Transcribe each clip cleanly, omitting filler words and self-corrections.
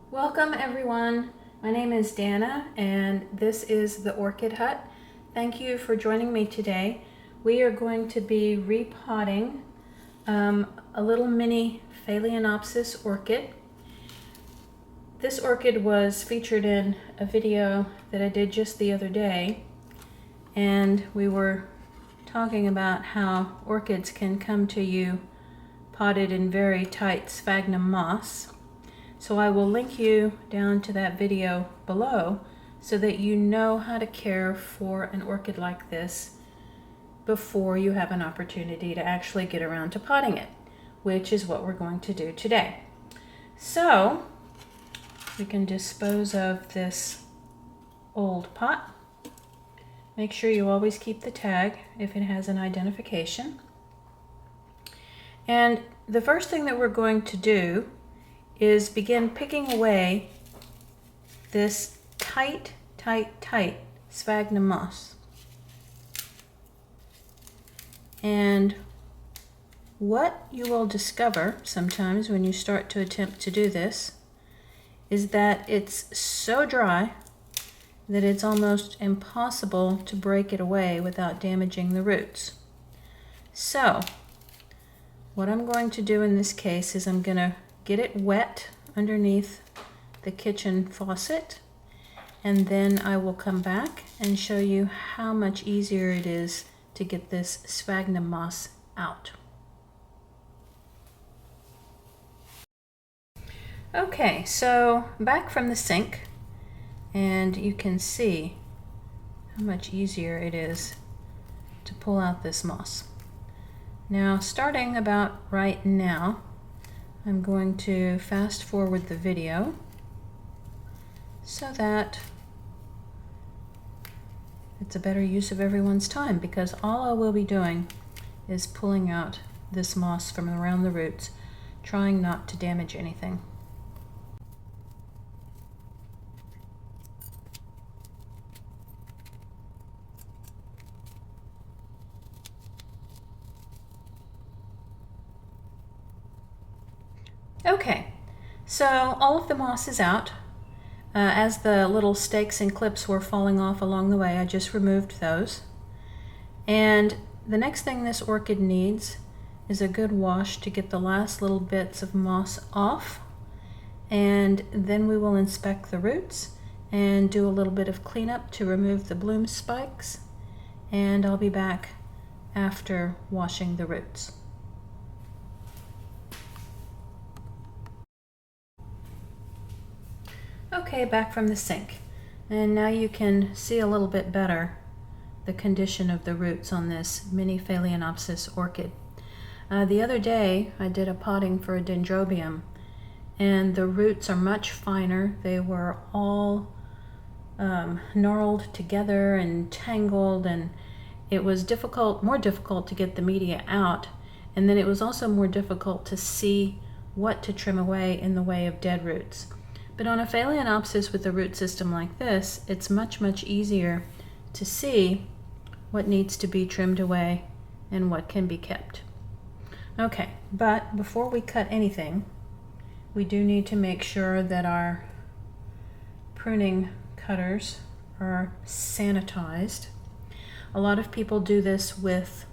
Welcome everyone, my name is Dana and this is the Orchid Hut. Thank you for joining me today. We are going to be repotting a little mini Phalaenopsis orchid. This orchid was featured in a video that I did just the other day, and we were talking about how orchids can come to you potted in very tight sphagnum moss. So I will link you down to that video below so that you know how to care for an orchid like this before you have an opportunity to actually get around to potting it, which is what we're going to do today. So we can dispose of this old pot. Make sure you always keep the tag if it has an identification. And the first thing that we're going to do is begin picking away this tight sphagnum moss. And what you will discover sometimes when you start to attempt to do this is that it's so dry that it's almost impossible to break it away without damaging the roots. So what I'm going to do in this case is I'm going to get it wet underneath the kitchen faucet, and then I will come back and show you how much easier it is to get this sphagnum moss out. Okay, so back from the sink, and you can see how much easier it is to pull out this moss. Now, starting about right now, I'm going to fast forward the video so that it's a better use of everyone's time, because all I will be doing is pulling out this moss from around the roots, trying not to damage anything. Okay, so all of the moss is out. As the little stakes and clips were falling off along the way, I just removed those. And the next thing this orchid needs is a good wash to get the last little bits of moss off. And then we will inspect the roots and do a little bit of cleanup to remove the bloom spikes. And I'll be back after washing the roots. Okay, back from the sink, and now you can see a little bit better the condition of the roots on this mini Phalaenopsis orchid. The other day I did a potting for a dendrobium, and the roots are much finer. They were all gnarled together and tangled, and it was more difficult to get the media out, and then it was also more difficult to see what to trim away in the way of dead roots. But on a Phalaenopsis with a root system like this, it's much easier to see what needs to be trimmed away and what can be kept. Okay, but before we cut anything, we do need to make sure that our pruning cutters are sanitized. A lot of people do this with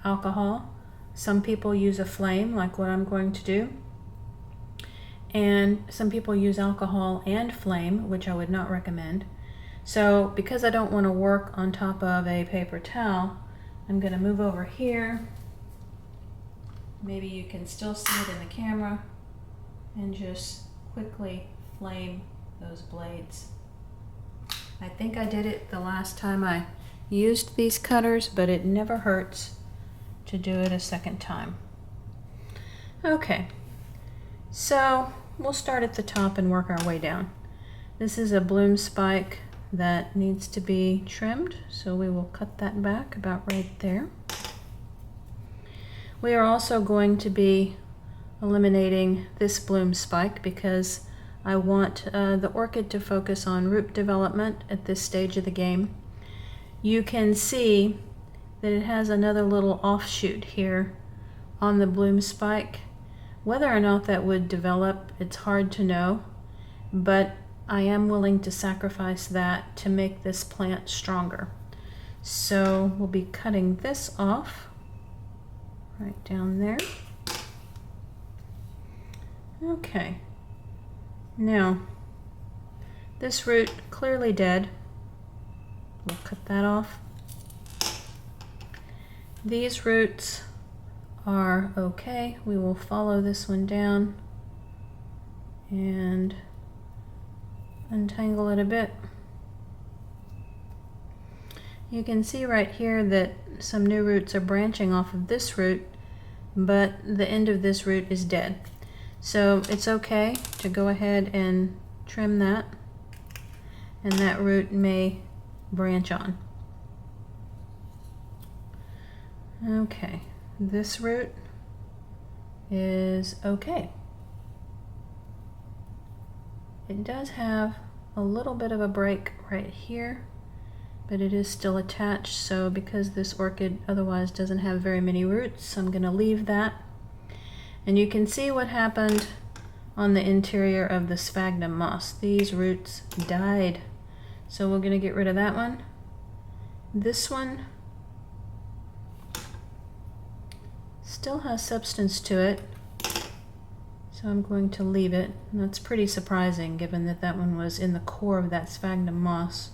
alcohol. Some people use a flame, like what I'm going to do. And some people use alcohol and flame, which I would not recommend. So because I don't want to work on top of a paper towel, I'm going to move over here. Maybe you can still see it in the camera, and just quickly flame those blades. I think I did it the last time I used these cutters, but it never hurts to do it a second time. Okay, so we'll start at the top and work our way down. This is a bloom spike that needs to be trimmed, so we will cut that back about right there. We are also going to be eliminating this bloom spike because I want the orchid to focus on root development at this stage of the game. You can see that it has another little offshoot here on the bloom spike. Whether or not that would develop, it's hard to know, but I am willing to sacrifice that to make this plant stronger. So we'll be cutting this off right down there. Okay, now this root clearly dead. We'll cut that off. These roots are okay. We will follow this one down and untangle it a bit. You can see right here that some new roots are branching off of this root, but the end of this root is dead. So it's okay to go ahead and trim that, and that root may branch on. Okay, this root is okay. It does have a little bit of a break right here, but it is still attached, so because this orchid otherwise doesn't have very many roots, I'm going to leave that. And you can see what happened on the interior of the sphagnum moss. These roots died, so we're going to get rid of that one. This one still has substance to it, so I'm going to leave it. And that's pretty surprising given that that one was in the core of that sphagnum moss.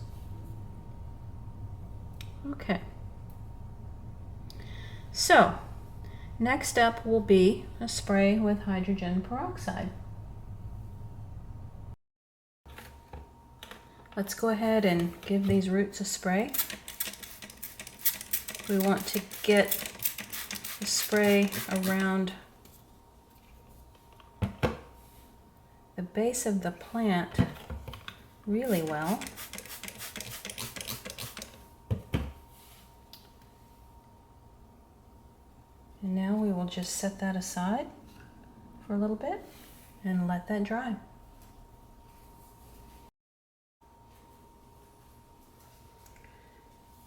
Okay, so next up will be a spray with hydrogen peroxide. Let's go ahead and give these roots a spray. We want to get the spray around the base of the plant really well. And now we will just set that aside for a little bit and let that dry.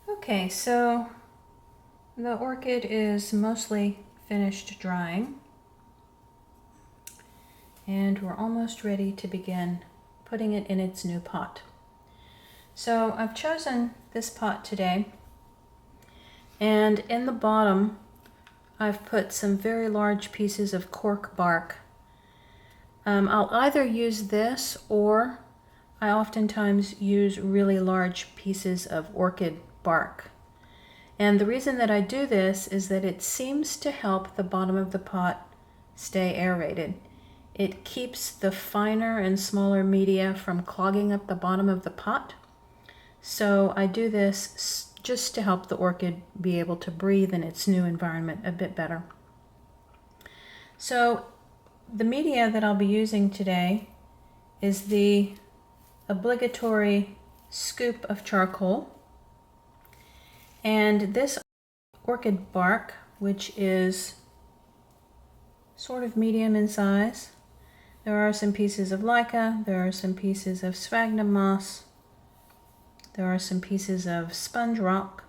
Okay, so the orchid is mostly finished drying, and we're almost ready to begin putting it in its new pot. So I've chosen this pot today, and in the bottom I've put some very large pieces of cork bark. I'll either use this, or I oftentimes use really large pieces of orchid bark. And the reason that I do this is that it seems to help the bottom of the pot stay aerated. It keeps the finer and smaller media from clogging up the bottom of the pot. So I do this just to help the orchid be able to breathe in its new environment a bit better. So the media that I'll be using today is the obligatory scoop of charcoal, and this orchid bark, which is sort of medium in size. There are some pieces of mica, there are some pieces of sphagnum moss, there are some pieces of sponge rock,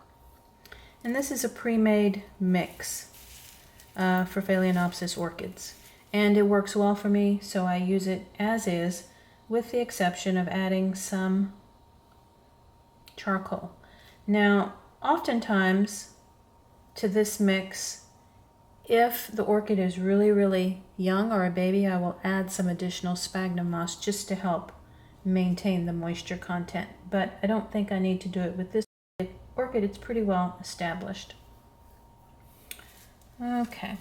and this is a pre-made mix for Phalaenopsis orchids. And it works well for me, so I use it as is, with the exception of adding some charcoal. Now, oftentimes to this mix, if the orchid is really, really young or a baby, I will add some additional sphagnum moss just to help maintain the moisture content. But I don't think I need to do it with this orchid. It's pretty well established. Okay,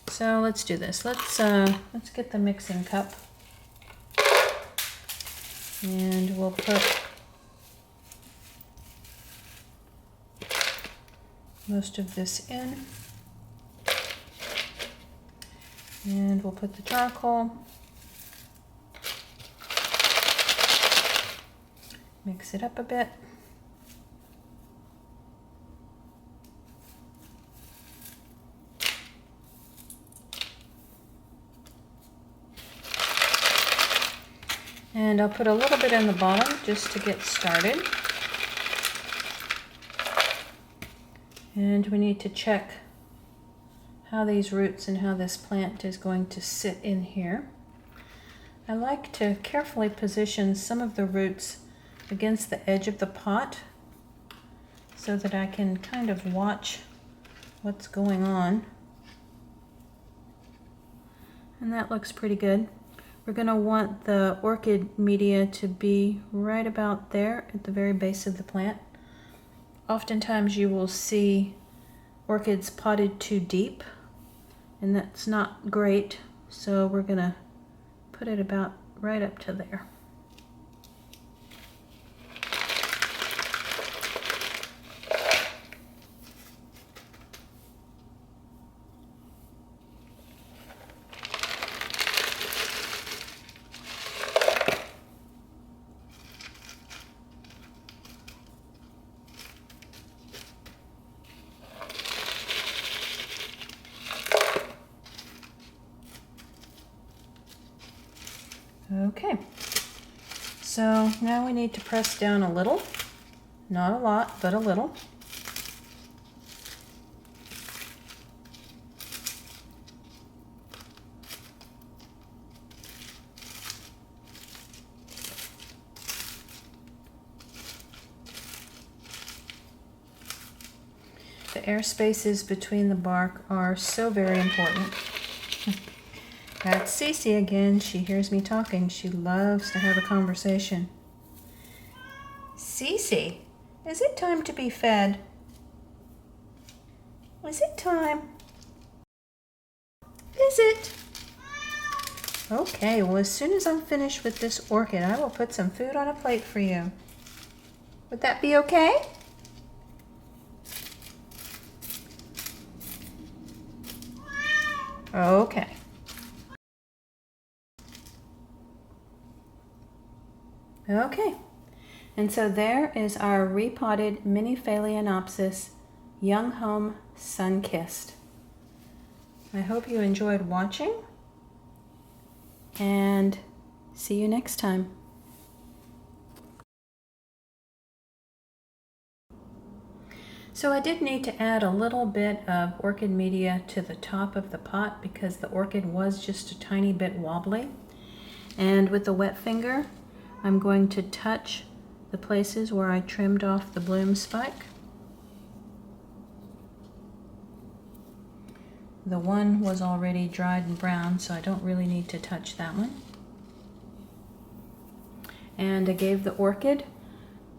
so let's do this. Let's get the mixing cup, and we'll put most of this in, and we'll put the charcoal, mix it up a bit, and I'll put a little bit in the bottom just to get started. And we need to check how these roots and how this plant is going to sit in here. I like to carefully position some of the roots against the edge of the pot so that I can kind of watch what's going on. And that looks pretty good. We're going to want the orchid media to be right about there at the very base of the plant. Oftentimes you will see orchids potted too deep, and that's not great, so we're going to put it about right up to there. Okay, so now we need to press down a little, not a lot, but a little. The air spaces between the bark are so very important. That's Cici again. She hears me talking. She loves to have a conversation. Cici, is it time to be fed? Is it time? Is it? Okay, well, as soon as I'm finished with this orchid, I will put some food on a plate for you. Would that be okay? Okay. Okay, and so there is our repotted mini Phalaenopsis Younghome Sunkist. I hope you enjoyed watching, and see you next time. So I did need to add a little bit of orchid media to the top of the pot because the orchid was just a tiny bit wobbly. And with the wet finger, I'm going to touch the places where I trimmed off the bloom spike. The one was already dried and brown, so I don't really need to touch that one. And I gave the orchid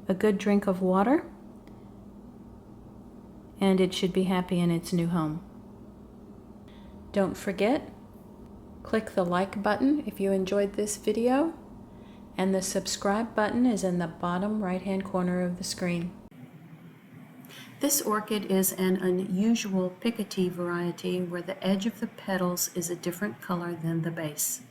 a good drink of water, and it should be happy in its new home. Don't forget, click the like button if you enjoyed this video, and the subscribe button is in the bottom right-hand corner of the screen. This orchid is an unusual picotee variety where the edge of the petals is a different color than the base.